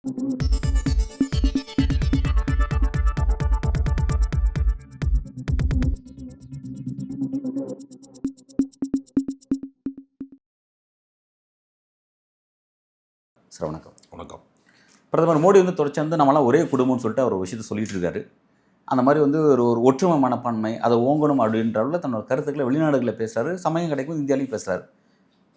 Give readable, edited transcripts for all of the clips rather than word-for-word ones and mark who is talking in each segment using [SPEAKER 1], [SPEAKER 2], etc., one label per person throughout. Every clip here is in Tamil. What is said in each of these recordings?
[SPEAKER 1] சார் வணக்கம்.
[SPEAKER 2] வணக்கம்.
[SPEAKER 1] பிரதமர் மோடி தொடர்ந்து நம்மளாம் ஒரே குடும்பம்னு சொல்லிட்டு அவர் ஒரு விஷயத்தை சொல்லிட்டு இருக்காரு. அந்த மாதிரி ஒரு ஒற்றுமை மனப்பான்மை அதை ஓங்கணும் அப்படின்ற அளவில் தன்னோட கருத்துக்களை வெளிநாடுகளில் பேசுகிறாரு. சமயம் கிடைக்கும் இந்தியாவிலையும் பேசுகிறாரு.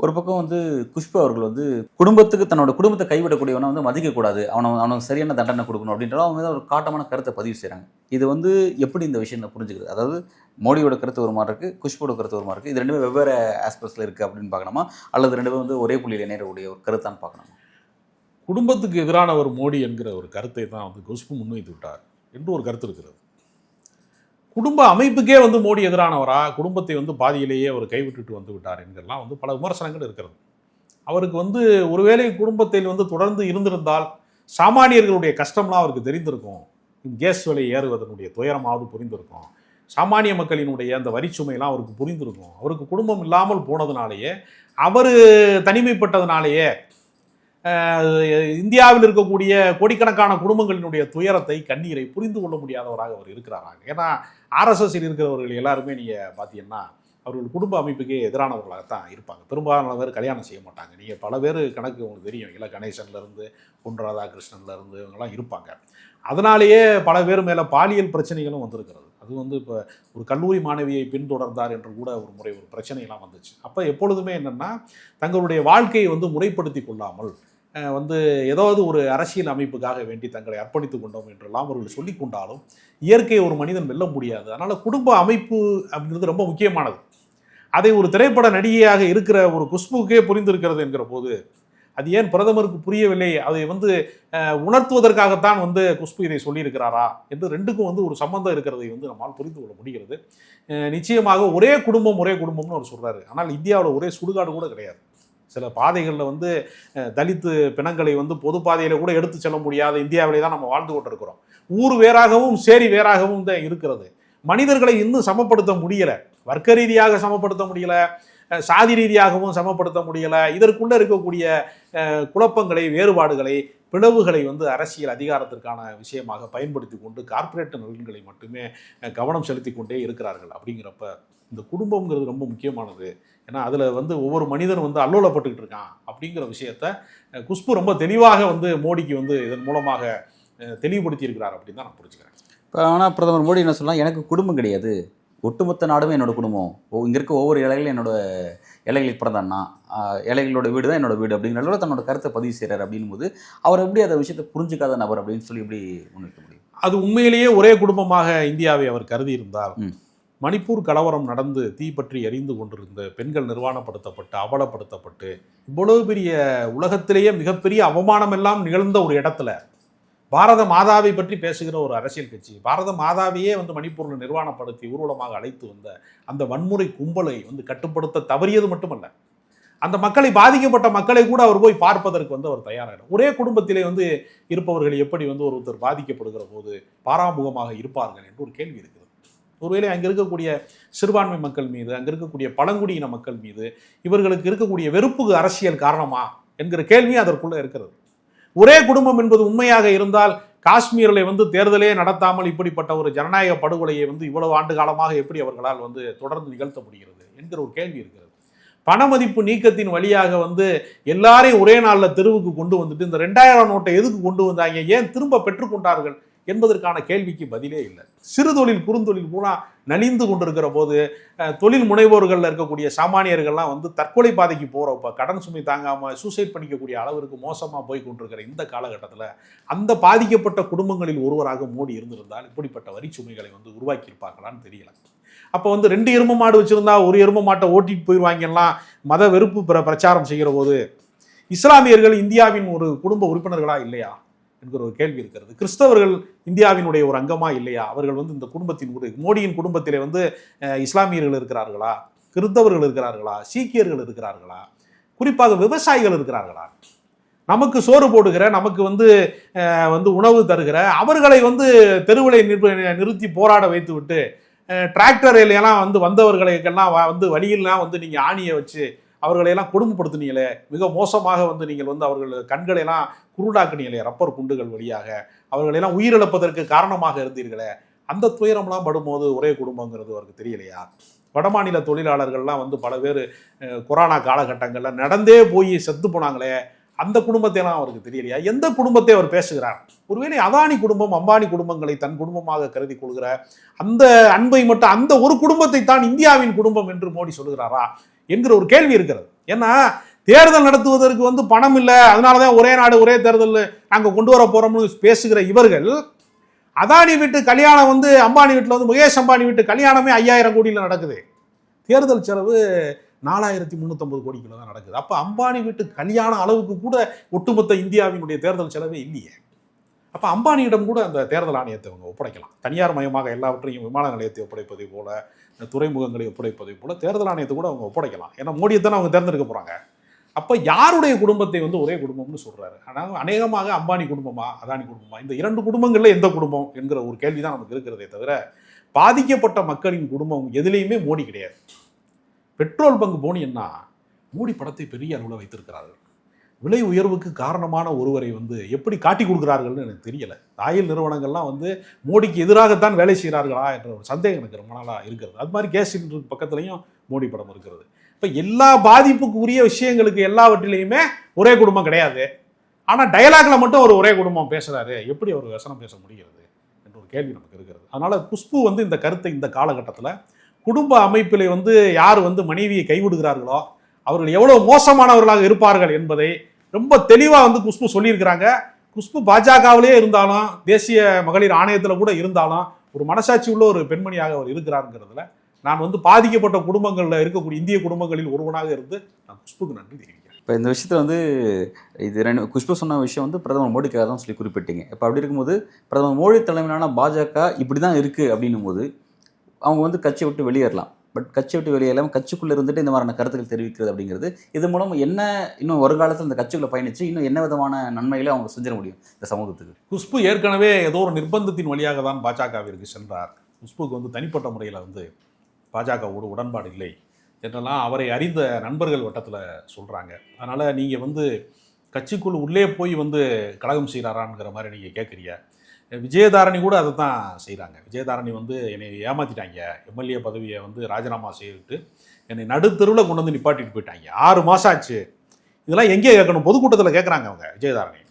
[SPEAKER 1] ஒரு பக்கம் குஷ்பு அவர்கள் குடும்பத்துக்கு தன்னோட குடும்பத்தை கைவிடக்கூடியவனை மதிக்கக்கூடாது, அவனுக்கு சரியான தண்டனை கொடுக்கணும் அப்படின்ற அவங்க ஒரு காட்டமான கருத்தை பதிவு செய்கிறாங்க. இது எப்படி இந்த விஷயம் புரிஞ்சுக்கிறது? அதாவது மோடியோட கருத்து ஒரு மாதிரி இருக்குது, குஷ்போட கருத்து ஒரு மாதிரி இருக்குது. இது ரெண்டுமே வெவ்வேறு ஆஸ்பெக்ட்ஸில் இருக்குது அப்படின்னு பார்க்கணுமா, அல்லது ரெண்டு பேரும் ஒரே புள்ளியில் நேரக்கூடிய ஒரு கருத்தான்னு பார்க்கணுமா?
[SPEAKER 2] குடும்பத்துக்கு எதிரான ஒரு மோடி என்கிற ஒரு கருத்தை தான் குஷ்பு முன்வைத்து விட்டார் என்று ஒரு கருத்து இருக்கிறது. குடும்ப அமைப்புக்கே மோடி எதிரானவரா, குடும்பத்தை பாதியிலேயே அவர் கைவிட்டுட்டு வந்து விட்டார் என்கிறலாம் பல விமர்சனங்கள் இருக்கிறது. அவருக்கு ஒருவேளை குடும்பத்தில் தொடர்ந்து இருந்திருந்தால் சாமானியர்களுடைய கஷ்டம்லாம் அவருக்கு தெரிந்திருக்கும். கேஸ் விலை ஏறுவதனுடைய துயரமாவது புரிந்திருக்கும். சாமானிய மக்களினுடைய அந்த வரிச்சுமையெல்லாம் அவருக்கு புரிந்திருக்கும். அவருக்கு குடும்பம் இல்லாமல் போனதுனாலேயே, அவர் தனிமைப்பட்டதுனாலேயே இந்தியாவில் இருக்கக்கூடிய கோடிக்கணக்கான குடும்பங்களினுடைய துயரத்தை, கண்ணீரை புரிந்து கொள்ள முடியாதவராக அவர் இருக்கிறாராங்க. ஏன்னா ஆர்எஸ்எஸ்ஸில் இருக்கிறவர்கள் எல்லாருமே நீங்கள் பார்த்தீங்கன்னா அவர்கள் குடும்ப அமைப்புக்கே எதிரானவர்களாகத்தான் இருப்பாங்க. பெரும்பாலான பேர் கல்யாணம் செய்ய மாட்டாங்க. நீங்கள் பல பேர் கணக்கு உங்களுக்கு தெரியும். இல்லை கணேசன்லேருந்து பொன் ராதாகிருஷ்ணன்லேருந்து இவங்கெல்லாம் இருப்பாங்க. அதனாலேயே பல பேர் மேலே பாலியல் பிரச்சனைகளும் வந்திருக்கிறது. அது இப்போ ஒரு கல்லூரி மாணவியை பின்தொடர்ந்தார் என்று கூட ஒரு முறை ஒரு பிரச்சனையெல்லாம் வந்துச்சு. அப்போ எப்பொழுதுமே என்னென்னா தங்களுடைய வாழ்க்கையை முறைப்படுத்தி கொள்ளாமல் ஏதாவது ஒரு அரசியல் அமைப்புக்காக வேண்டி தங்களை அர்ப்பணித்து கொண்டோம் என்றெல்லாம் அவர்கள் சொல்லி கொண்டாலும் இயற்கையை ஒரு மனிதன் வெல்ல முடியாது. அதனால் குடும்ப அமைப்பு அப்படிங்கிறது ரொம்ப முக்கியமானது. அதை ஒரு திரைப்பட நடிகையாக இருக்கிற ஒரு குஷ்புக்கே புரிந்திருக்கிறது என்கிற போது அது ஏன் பிரதமருக்கு புரியவில்லை? அதை உணர்த்துவதற்காகத்தான் குஷ்பு இதை சொல்லியிருக்கிறாரா என்று ரெண்டுக்கும் ஒரு சம்பந்தம் இருக்கிறதை நம்மால் புரிந்து கொள்ள முடிகிறது. நிச்சயமாக ஒரே குடும்பம்னு அவர் சொல்கிறாரு. ஆனால் இந்தியாவில் ஒரே சுடுகாடு கூட கிடையாது. சில பாதைகளில் தலித்து பிணங்களை பொது பாதையில் கூட எடுத்து செல்ல முடியாத இந்தியாவிலே தான் நம்ம வாழ்ந்து கொண்டு இருக்கிறோம். ஊர் வேறாகவும் சேரி வேறாகவும் தான் இருக்கிறது. மனிதர்களை இன்னும் சமப்படுத்த முடியலை. வர்க்க ரீதியாக சமப்படுத்த முடியலை, சாதி ரீதியாகவும் சமப்படுத்த முடியலை. இதற்குள்ளே இருக்கக்கூடிய குழப்பங்களை, வேறுபாடுகளை, பிளவுகளை அரசியல் அதிகாரத்திற்கான விஷயமாக பயன்படுத்தி கொண்டு கார்ப்பரேட் நலன்களை மட்டுமே கவனம் செலுத்தி கொண்டே இருக்கிறார்கள். அப்படிங்கிறப்ப இந்த குடும்பங்கிறது ரொம்ப முக்கியமானது. ஏன்னா அதில் ஒவ்வொரு மனிதன் அல்லோலப்பட்டுக்கிட்டு இருக்கான் அப்படிங்கிற விஷயத்த குஷ்பு ரொம்ப தெளிவாக மோடிக்கு இதன் மூலமாக தெளிவுபடுத்தி இருக்கிறார் அப்படின்னு தான் நான் புரிஞ்சுக்கிறேன்.
[SPEAKER 1] இப்போ ஆனால் பிரதமர் மோடி என்ன சொல்லலாம், எனக்கு குடும்பம் கிடையாது, ஒட்டுமொத்த நாடுமே என்னோட குடும்பம், இங்கே இருக்க ஒவ்வொரு இலைகளும் என்னோட இலைகளுக்கு பிறந்தான்னா இலைகளோட வீடு தான் என்னோட வீடு அப்படிங்கிறத தன்னோட கருத்தை பதிவு செய்கிறார். அப்படின்னும் போது அவர் எப்படி அந்த விஷயத்தை புரிஞ்சுக்காத நபர் அப்படின்னு சொல்லி எப்படி முன்வைக்க முடியும்?
[SPEAKER 2] அது உண்மையிலேயே ஒரே குடும்பமாக இந்தியாவை அவர் கருதி இருந்தால் மணிப்பூர் கலவரம் நடந்து தீப்பற்றி எரிந்து கொண்டிருந்த பெண்கள் நிர்வாணப்படுத்தப்பட்டு அவலப்படுத்தப்பட்டு இவ்வளவு பெரிய உலகத்திலேயே மிகப்பெரிய அவமானம் எல்லாம் நிகழ்ந்த ஒரு இடத்துல பாரத மாதாவை பற்றி பேசுகிற ஒரு அரசியல் கட்சி, பாரத மாதாவையே மணிப்பூரில் நிர்வாணப்படுத்தி ஊர்வலமாக அழைத்து வந்த அந்த வன்முறை கும்பலை கட்டுப்படுத்த தவறியது மட்டுமல்ல, அந்த மக்களை, பாதிக்கப்பட்ட மக்களை கூட அவர் போய் பார்ப்பதற்கு அவர் தயாராக ஒரே குடும்பத்திலே இருப்பவர்கள் எப்படி ஒருத்தர் பாதிக்கப்படுகிற போது பாராமுகமாக இருப்பார்கள் என்று ஒரு கேள்வி இருக்கிறது. ஒருவேளை அங்கே இருக்கக்கூடிய சிறுபான்மை மக்கள் மீது, அங்கே இருக்கக்கூடிய பழங்குடியின மக்கள் மீது இவர்களுக்கு இருக்கக்கூடிய வெறுப்புக்கு அரசியல் காரணமா என்கிற கேள்வி அதற்குள்ளே இருக்கிறது. ஒரே குடும்பம் என்பது உண்மையாக இருந்தால் காஷ்மீரில் தேர்தலே நடத்தாமல் இப்படிப்பட்ட ஒரு ஜனநாயக படுகொலையை இவ்வளவு ஆண்டு காலமாக எப்படி அவர்களால் தொடர்ந்து நிகழ்த்த முடிகிறது என்கிற ஒரு கேள்வி இருக்கிறது. பணமதிப்பு நீக்கத்தின் வழியாக எல்லாரையும் ஒரே நாளில் தெருவுக்கு கொண்டு இந்த 2000 நோட்டை எதுக்கு கொண்டு வந்தாங்க, ஏன் திரும்ப பெற்றுக்கொண்டார்கள் என்பதற்கான கேள்விக்கு பதிலே இல்லை. சிறு தொழில், குறுந்தொழில் பூரா நலிந்து கொண்டிருக்கிற போது தொழில் முனைவோர்களில் இருக்கக்கூடிய சாமானியர்கள்லாம் தற்கொலை பாதைக்கு போகிறப்ப கடன் சுமை தாங்காமல் சூசைட் பண்ணிக்கக்கூடிய அளவிற்கு மோசமாக போய் கொண்டிருக்கிற இந்த காலகட்டத்தில் அந்த பாதிக்கப்பட்ட குடும்பங்களில் ஒருவராக மோடி இருந்திருந்தால் இப்படிப்பட்ட வரி சுமைகளை உருவாக்கியிருப்பாங்களான்னு தெரியல. அப்போ 2 எரும மாடு வச்சுருந்தா ஒரு எரும மாட்டை ஓட்டிட்டு போயிடுவாங்கலாம் மத வெறுப்பு பிரச்சாரம் செய்கிற போது இஸ்லாமியர்கள் இந்தியாவின் ஒரு குடும்ப உறுப்பினர்களா இல்லையா என்கிற ஒரு கேள்வி இருக்கிறது. கிறிஸ்தவர்கள் இந்தியாவினுடைய ஒரு அங்கமா இல்லையா? அவர்கள் இந்த குடும்பத்தின் மோடியின் குடும்பத்திலே இஸ்லாமியர்கள் இருக்கிறார்களா, கிறிஸ்தவர்கள் இருக்கிறார்களா, சீக்கியர்கள் இருக்கிறார்களா, குறிப்பாக விவசாயிகள் இருக்கிறார்களா? நமக்கு சோறு போடுகிற, நமக்கு உணவு தருகிற அவர்களை தெருவிலை நிறுத்தி போராட வைத்து விட்டு டிராக்டர் எல்லாம் வந்தவர்களுக்கெல்லாம் வழியெல்லாம் நீங்கள் ஆணியை வச்சு அவர்களையெல்லாம் கொடுமைப்படுத்தினீங்களே, மிக மோசமாக வந்து நீங்கள் வந்து அவர்கள் கண்களையெல்லாம் குருடாக்குனீங்களே ரப்பர் குண்டுகள் வழியாக, அவர்களையெல்லாம் உயிரிழப்பதற்கு காரணமாக இருந்தீர்களே, அந்த துயரம்லாம் படும்போது ஒரே குடும்பங்கிறது அவருக்கு தெரியலையா? வடமாநில தொழிலாளர்கள்லாம் வந்து பல பேர் கொரோனா காலகட்டங்களில் நடந்தே போய் செத்து போனாங்களே, அந்த குடும்பத்தையெல்லாம் அவருக்கு தெரியலையா? எந்த குடும்பத்தை அவர் பேசுகிறார்? ஒருவேளை அதானி குடும்பம், அம்பானி குடும்பங்களை தன் குடும்பமாக கருதி கொள்கிற அந்த அன்பை மட்டும், அந்த ஒரு குடும்பத்தை தான் இந்தியாவின் குடும்பம் என்று மோடி சொல்லுகிறாரா என்கிற ஒரு கேள்வி இருக்கிறது. ஏன்னா தேர்தல் நடத்துவதற்கு வந்து பணம் இல்லை, அதனாலதான் ஒரே நாடு ஒரே தேர்தல் நாங்கள் கொண்டு வர போறோம்னு பேசுகிற இவர்கள், அதானி வீட்டு கல்யாணம் வந்து அம்பானி வீட்டில் வந்து முகேஷ் அம்பானி வீட்டு கல்யாணமே 5000 கோடியில் நடக்குது. தேர்தல் செலவு 4350 கோடிக்குள்ள தான் நடக்குது. அப்போ அம்பானி வீட்டு கல்யாண அளவுக்கு கூட ஒட்டுமொத்த இந்தியாவினுடைய தேர்தல் செலவே இல்லையே. அப்போ அம்பானியிடம் கூட அந்த தேர்தல் ஆணையத்தை அவங்க ஒப்படைக்கலாம். தனியார் மயமாக எல்லாவற்றையும் விமான நிலையத்தை ஒப்படைப்பதை போல, துறைமுகங்களை ஒப்படைப்பதை போல தேர்தல் ஆணையத்தை கூட அவங்க ஒப்படைக்கலாம். ஏன்னா மோடியைத்தானே அவங்க தேர்ந்தெடுக்க போகிறாங்க. அப்போ யாருடைய குடும்பத்தை வந்து ஒரே குடும்பம்னு சொல்கிறாரு? ஆனால் அநேகமாக அம்பானி குடும்பமா அதானி குடும்பமா, இந்த 2 குடும்பங்களில் எந்த குடும்பம் என்கிற ஒரு கேள்வி தான் நமக்கு இருக்கிறதே தவிர, பாதிக்கப்பட்ட மக்களின் குடும்பம் எதுலேயுமே மோடி கிடையாது. பெட்ரோல் பங்கு போனீங்கன்னா மோடி படத்தை பெரிய அளவில் வைத்திருக்கிறார்கள். விலை உயர்வுக்கு காரணமான ஒருவரை வந்து எப்படி காட்டி கொடுக்குறார்கள்னு எனக்கு தெரியலை. ஆயில் நிறுவனங்கள்லாம் வந்து மோடிக்கு எதிராகத்தான் வேலை செய்கிறார்களா என்ற ஒரு சந்தேகம் எனக்கு ரொம்ப நாளாக இருக்கிறது. அது மாதிரி கேஸ் சிலிண்டருக்கு பக்கத்துலையும் மோடி படம் இருக்கிறது. இப்போ எல்லா பாதிப்புக்கு உரிய விஷயங்களுக்கு எல்லாவற்றிலையுமே ஒரே குடும்பம் கிடையாது. ஆனால் டயலாக்ல மட்டும் ஒரு ஒரே குடும்பம் பேசுகிறாரு, எப்படி ஒரு வசனம் பேச முடிகிறது என்ற ஒரு கேள்வி நமக்கு இருக்கிறது. அதனால் குஷ்பு வந்து இந்த கருத்தை இந்த காலகட்டத்தில் குடும்ப அமைப்பில் வந்து யார் வந்து மனைவியை கைவிடுகிறார்களோ அவர்கள் எவ்வளவு மோசமானவர்களாக இருப்பார்கள் என்பதை ரொம்ப தெளிவாக வந்து குஷ்பு சொல்லியிருக்கிறாங்க. குஷ்பு பாஜகவிலே இருந்தாலும், தேசிய மகளிர் ஆணையத்தில் கூட இருந்தாலும், ஒரு மனசாட்சி உள்ள ஒரு பெண்மணியாக அவர் இருக்கிறாருங்கிறதுல நான் வந்து பாதிக்கப்பட்ட குடும்பங்களில் இருக்கக்கூடிய இந்திய குடும்பங்களில் ஒருவனாக இருந்து நான் குஷ்புக்கு நன்றி தெரிவிக்கிறேன்.
[SPEAKER 1] இப்போ இந்த விஷயத்தில் வந்து இது குஷ்பு சொன்ன விஷயம் வந்து பிரதமர் மோடிக்காக தான் சொல்லி குறிப்பிட்டீங்க. இப்போ அப்படி இருக்கும்போது பிரதமர் மோடி தலைமையிலான பாஜக இப்படி தான் இருக்குது அப்படின்னும் போது அவங்க வந்து கட்சியை விட்டு வெளியேறலாம். பட் கட்சியை விட்டு வெளியேறாமல் கட்சிக்குள்ளே இருந்துட்டு இந்த மாதிரியான கருத்துக்கள் தெரிவிக்கிறது அப்படிங்கிறது, இது மூலம் என்ன இன்னும் வருங்காலத்தில் இந்த கட்சிக்குள்ளே பயணித்து இன்னும் என்ன விதமான நன்மைகளை அவங்க செஞ்சிட முடியும் இந்த சமூகத்துக்கு?
[SPEAKER 2] குஷ்பு ஏற்கனவே ஏதோ ஒரு நிர்பந்தத்தின் வழியாக தான் பாஜகவிற்கு சென்றார். குஷ்புக்கு வந்து தனிப்பட்ட முறையில் வந்து பாஜகவோடு உடன்பாடு இல்லை என்றெல்லாம் அவரை அறிந்த நண்பர்கள் வட்டத்தில் சொல்கிறாங்க. அதனால் நீங்கள் வந்து கட்சிக்குள் உள்ளே போய் வந்து கலகம் செய்கிறாரான்ங்கிற மாதிரி நீங்கள் கேட்குறீங்க. விஜயதாரணி கூட அதை தான் செய்கிறாங்க. விஜயதாரணி வந்து என்னை ஏமாற்றிட்டாங்க, எம்எல்ஏ பதவியை வந்து ராஜினாமா செய்துட்டு என்னை நடுத்தெருவில் கொண்டு வந்து நிப்பாட்டிட்டு போயிட்டாங்க, 6 மாதம் ஆச்சு. இதெல்லாம் எங்கே கேட்கணும்? பொதுக்கூட்டத்தில் கேட்குறாங்க அவங்க விஜயதாரணி.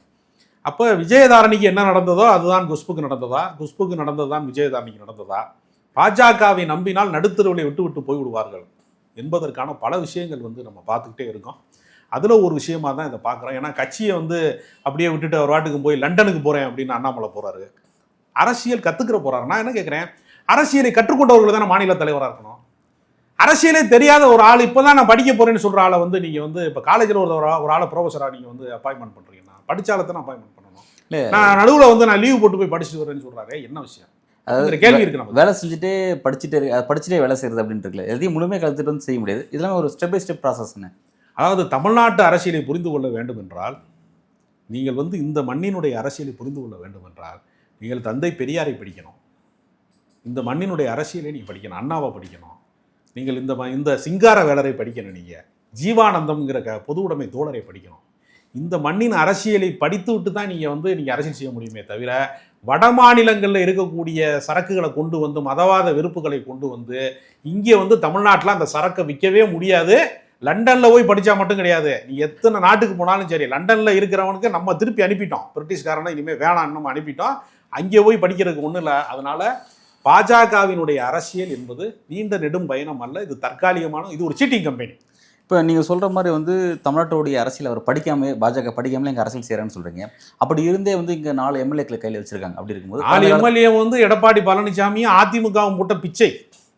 [SPEAKER 2] அப்போ விஜயதாரணிக்கு என்ன நடந்ததோ அதுதான் குஷ்புக்கு நடந்ததா, குஷ்புக்கு நடந்தது தான் விஜயதாரணிக்கு நடந்ததா? பாஜகவை நம்பினால் நடுத்தெருவில் விட்டு விட்டு போய்விடுவார்கள் என்பதற்கான பல விஷயங்கள் வந்து நம்ம பார்த்துக்கிட்டே இருக்கோம். அதில் ஒரு விஷயமா தான் இதை பார்க்குறோம். ஏன்னா கட்சியை வந்து அப்படியே விட்டுட்டு அவர் வாட்டுக்கு போய் லண்டனுக்கு போகிறேன் அப்படின்னு அண்ணாமலை போகிறாரு. அரசியல் கற்றுக்கிற போகிறாரு. நான் என்ன கேட்குறேன், அரசியலை கற்றுக்கொண்டவர்கள் தானே மாநில தலைவராக இருக்கணும். அரசியலே தெரியாத ஒரு ஆள் இப்போ தான் நான் படிக்க போகிறேன்னு சொல்கிற ஆளை வந்து நீங்கள் வந்து இப்போ காலேஜில் ஒரு ஆளை ப்ரொஃபஸராக நீங்கள் வந்து அப்பாயின்மெண்ட் பண்ணுறீங்கன்னா படித்தாலத்தை நான் அப்பாயின்மெண்ட் பண்ணணும். நான் நடுவில் வந்து நான் லீவ் போட்டு போய் படிச்சுட்டு வரேன்னு சொல்கிறாரு. என்ன விஷயம்?
[SPEAKER 1] அதாவது கேள்வி இருக்கு. நம்ம வேலை செஞ்சுட்டு படிச்சுட்டே வேலை செய்கிறது அப்படின்ட்டு இருக்குல்ல, எதையும் முழுமையாக கற்றுட்டு வந்து செய்ய முடியாது. இதெல்லாம் ஒரு ஸ்டெப் பை ஸ்டெப் ப்ராசஸ்ன்னு.
[SPEAKER 2] அதாவது தமிழ்நாட்டு அரசியலை புரிந்து கொள்ள வேண்டும் என்றால், நீங்கள் வந்து இந்த மண்ணினுடைய அரசியலை புரிந்து கொள்ள வேண்டும் என்றால் நீங்கள் தந்தை பெரியாரை படிக்கணும். இந்த மண்ணினுடைய அரசியலை நீங்கள் படிக்கணும். அண்ணாவை படிக்கணும். நீங்கள் இந்த சிங்கார வேலரை படிக்கணும். நீங்கள் ஜீவானந்தம்ங்கிற பொது உடைமை தோழரை படிக்கணும். இந்த மண்ணின் அரசியலை படித்து விட்டு தான் நீங்கள் அரசியல் செய்ய முடியுமே தவிர, வட மாநிலங்களில் இருக்கக்கூடிய சரக்குகளை கொண்டு வந்து, மதவாத வெறுப்புகளை கொண்டு வந்து இங்கே வந்து தமிழ்நாட்டில் அந்த சரக்கை விற்கவே முடியாது. லண்டனில் போய் படித்தா மட்டும் கிடையாது, நீ எத்தனை நாட்டுக்கு போனாலும் சரி, லண்டனில் இருக்கிறவனுக்கு நம்ம திருப்பி அனுப்பிட்டோம். பிரிட்டிஷ்காரனை இனிமேல் வேணான்னு நம்ம அனுப்பிட்டோம். அங்கே போய் படிக்கிறதுக்கு ஒன்றும் இல்லை. அதனால் பாஜகவினுடைய அரசியல் என்பது நீண்ட நெடும் பயணம் அல்ல, இது தற்காலிகமான, இது ஒரு சீட்டிங் கம்பெனி.
[SPEAKER 1] இப்போ நீங்கள் சொல்கிற மாதிரி வந்து தமிழ்நாட்டுடைய அரசியல் அவர் படிக்காமல், பாஜக படிக்காமலே இங்கே அரசியல் செய்கிறான்னு சொல்கிறீங்க. அப்படி இருந்தே வந்து இங்கே 4 எம்எல்ஏக்களை கையில் வச்சுருக்காங்க. அப்படி இருக்கும்போது
[SPEAKER 2] 4 எம்எல்ஏ வந்து எடப்பாடி பழனிசாமியும் அதிமுகவும் போட்ட பிச்சை.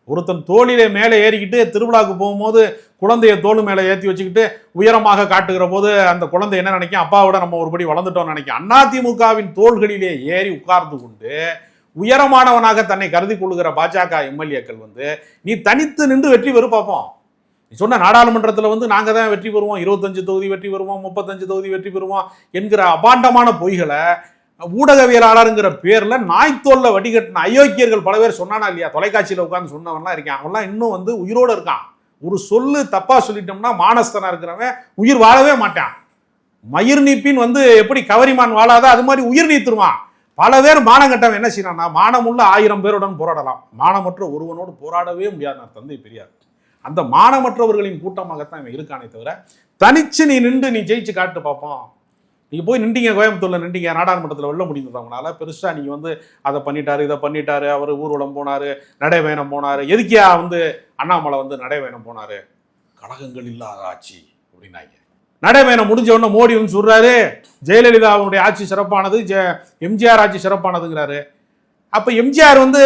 [SPEAKER 2] ஒருத்தன் தோளிலே மேலே ஏறிக்கிட்டு திருவிழாவுக்கு போகும்போது குழந்தைய தோல் மேலே ஏற்றி வச்சுக்கிட்டு உயரமாக காட்டுகிற போது அந்த குழந்தை என்ன நினைக்கும், அப்பாவோட நம்ம ஒருபடி வளர்ந்துட்டோம்னு நினைக்கும். அதிமுகவின் தோள்களிலே ஏறி உட்கார்ந்து கொண்டு உயரமானவனாக தன்னை கருதி கொள்ளுகிற பாஜக எம்எல்ஏக்கள் வந்து நீ தனித்து நின்று வெற்றி பெறு பார்ப்போம். நீ சொன்ன நாடாளுமன்றத்தில் வந்து நாங்கள் தான் வெற்றி பெறுவோம், 25 தொகுதி வெற்றி பெறுவோம், 35 தொகுதி வெற்றி பெறுவோம் என்கிற அபாண்டமான பொய்களை ஊடகவியலாளருங்கிற பேர்ல நாய்த்தோல்ல வடிகட்டின அயோக்கியர்கள் பல பேர் சொன்னானா இல்லையா? தொலைக்காட்சியில் உட்கார்ந்து சொன்னவன்லாம் இருக்கான். அவன்லாம் இன்னும் வந்து உயிரோடு இருக்கான். ஒரு சொல்லு தப்பா சொல்லிட்டோம்னா மானஸ்தனா இருக்கிறவன் உயிர் வாழவே மாட்டான். மயிர் நீப்பின் வந்து எப்படி கவரிமான் வாழாதா அது மாதிரி உயிர் நீத்துருவான். பல பேர் மானம் கட்டவன் என்ன செய்யறான்னா, மானமுள்ள 1000 பேருடன் போராடலாம், மானமற்ற ஒருவனோடு போராடவே முடியாது தந்தை பெரியார். அந்த மானமற்றவர்களின் கூட்டமாகத்தான் இவன் இருக்கானே தவிர, தனிச்சு நீ நின்று நீ ஜெயிச்சு காட்டு பார்ப்போம். நீங்க போய் நின்றீங்க, கோயம்புத்தூர்ல நின்றீங்க, நாடாளுமன்றத்தில் வெல்ல முடிந்தது அவங்களால. பெருசா நீங்க வந்து அதை பண்ணிட்டாரு இதை பண்ணிட்டாரு, அவர் ஊர்வலம் போனாரு, நடைபயணம் போனாரு. எதுக்கியா வந்து அண்ணாமலை வந்து நடைபயணம் போனாரு? கழகங்கள் இல்லாத ஆட்சி அப்படின்னாங்க. நடைபயணம் முடிஞ்ச உடனே மோடி வந்து சொல்றாரு ஜெயலலிதாவுடைய ஆட்சி சிறப்பானது, எம்ஜிஆர் ஆட்சி சிறப்பானதுங்கிறாரு. அப்ப எம்ஜிஆர் வந்து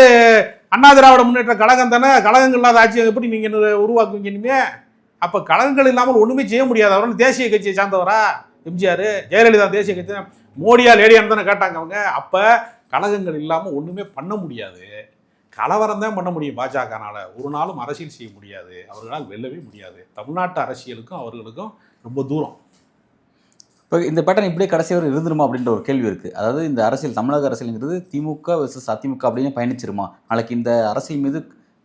[SPEAKER 2] அண்ணா திராவிட முன்னேற்ற கழகம் தானே, கழகங்கள் இல்லாத ஆட்சியை எப்படி நீங்க உருவாக்குவீங்க இனிமே? அப்ப கழகங்கள் இல்லாமல் ஒண்ணுமே செய்ய முடியாது. அவர் தேசிய கட்சியை சார்ந்தவரா எம்ஜிஆர்? ஜெயலலிதா தேசிய கட்சி, மோடியா லேடியான்னு தானே கேட்டாங்க அவங்க. அப்ப கழகங்கள் இல்லாமல் ஒண்ணுமே பண்ண முடியாது. கலவரம் தான் பண்ண முடியும். பாஜகனால ஒரு நாளும் அரசியல் செய்ய முடியாது, அவர்களால் வெல்லவே முடியாது. தமிழ்நாட்டு அரசியலுக்கும் அவர்களுக்கும் ரொம்ப தூரம்.
[SPEAKER 1] இப்போ இந்த பேட்டர்ன் இப்படியே கடைசி வரை இருந்துருமா அப்படின்ற ஒரு கேள்வி இருக்குது. அதாவது இந்த அரசியல், தமிழக அரசியலுங்கிறது திமுக வெர்சஸ் அதிமுக அப்படின்னு பயணிச்சிருமா? நாளைக்கு இந்த அரசியல் மீது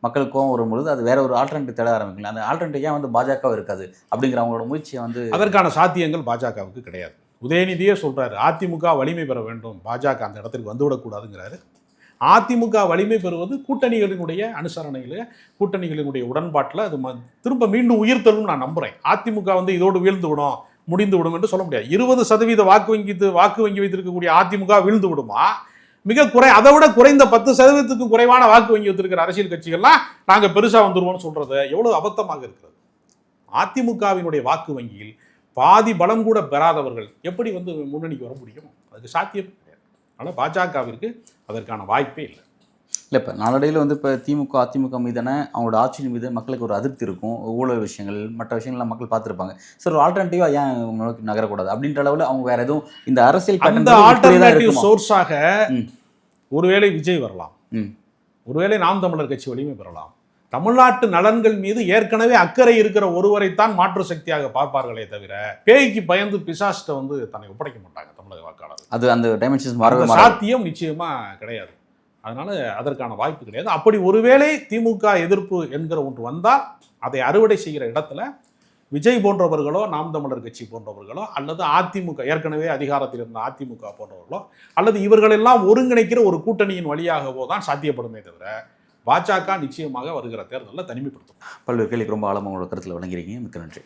[SPEAKER 1] மக்கள் கோவம் வரும்பொழுது அது வேற ஒரு ஆல்டர்னேட்டிவ் தேட ஆரம்பிக்கலாம். அந்த ஆல்டர்னேட்டிவ் ஏன் வந்து பாஜக இருக்காது அப்படிங்கிற அவங்களோட முயற்சியை வந்து
[SPEAKER 2] அதற்கான சாத்தியங்கள் பாஜகவுக்கு கிடையாது. உதயநிதியே சொல்றாரு, அதிமுக வலிமை பெற வேண்டும், பாஜக அந்த இடத்துக்கு வந்துவிடக்கூடாதுங்கிறாரு. அதிமுக வலிமை பெறுவது கூட்டணிகளினுடைய அனுசரணையில், கூட்டணிகளினுடைய உடன்பாட்டில் அது திரும்ப மீண்டும் உயிர்த்தலும் நான் நம்புறேன். அதிமுக வந்து இதோடு வீழ்ந்து விடும், முடிந்து விடும் என்று சொல்ல முடியாது. 20% வாக்கு வங்கி வைத்திருக்கக்கூடிய அதிமுக வீழ்ந்து விடுமா? மிக அதை விட குறைந்த 10%க்கு குறைவான வாக்கு வங்கி வைத்திருக்கிற அரசியல் கட்சிகள்லாம் நாங்கள் பெருசா வந்துருவோம்னு சொல்றது எவ்வளவு அபத்தமாக இருக்கிறது. அதிமுகவினுடைய வாக்கு வங்கியில் பாதி பலம் கூட பெறாதவர்கள் எப்படி வந்து முன்னணிக்கு வர முடியும்? அதுக்கு சாத்தியம் கிடையாது. ஆனால் பாஜகவிற்கு அதற்கான வாய்ப்பே இல்லை.
[SPEAKER 1] இல்லை, இப்போ நாளடைவில் வந்து இப்போ திமுக அதிமுக மீதான அவங்களோட ஆட்சியின் மீது மக்களுக்கு ஒரு அதிருப்தி இருக்கும். ஊழல் விஷயங்கள் மற்ற விஷயங்கள்லாம் மக்கள் பார்த்துருப்பாங்க. சார் ஒரு ஆல்டர்னேட்டிவாக ஏன் நோக்கி நகரக்கூடாது அப்படின்ற அளவில் அவங்க வேற எதுவும் இந்த அரசியல்
[SPEAKER 2] அந்த ஆல்டர்னேட்டிவ் சோர்ஸாக ஒருவேளை விஜய் வரலாம், ஒருவேளை நாம் தமிழர் கட்சி வலிமை பெறலாம். தமிழ்நாட்டு நலன்கள் மீது ஏற்கனவே அக்கறை இருக்கிற ஒருவரைத்தான் மாற்று சக்தியாக பார்ப்பார்களே தவிர பேய்க்கு பயந்து பிசாசிட்ட வந்து தன்னை ஒப்படைக்க மாட்டாங்க தமிழக வாக்காளர்.
[SPEAKER 1] அது அந்த டைமென்ஷன்ஸ்
[SPEAKER 2] சாத்தியம் நிச்சயமா கிடையாது. அதனால அதற்கான வாய்ப்பு கிடையாது. அப்படி ஒருவேளை திமுக எதிர்ப்பு என்கிற ஒன்று வந்தால் அதை அறுவடை செய்கிற இடத்துல விஜய் போன்றவர்களோ, நாம் தமிழர் கட்சி போன்றவர்களோ, அல்லது அதிமுக ஏற்கனவே அதிகாரத்தில் இருந்த அதிமுக போன்றவர்களோ, அல்லது இவர்களெல்லாம் ஒருங்கிணைக்கிற ஒரு கூட்டணியின் வழியாகவோ தான் சாத்தியப்படுமே தவிர பாஜக நிச்சயமாக வருகிற தேர்தலில் தனிமைப்படுத்தும்.
[SPEAKER 1] பல்வேறு கேள்விக்கு ரொம்ப ஆழமாக உங்களோட கருத்தில் வழங்கிறீங்க. மிக்க நன்றி.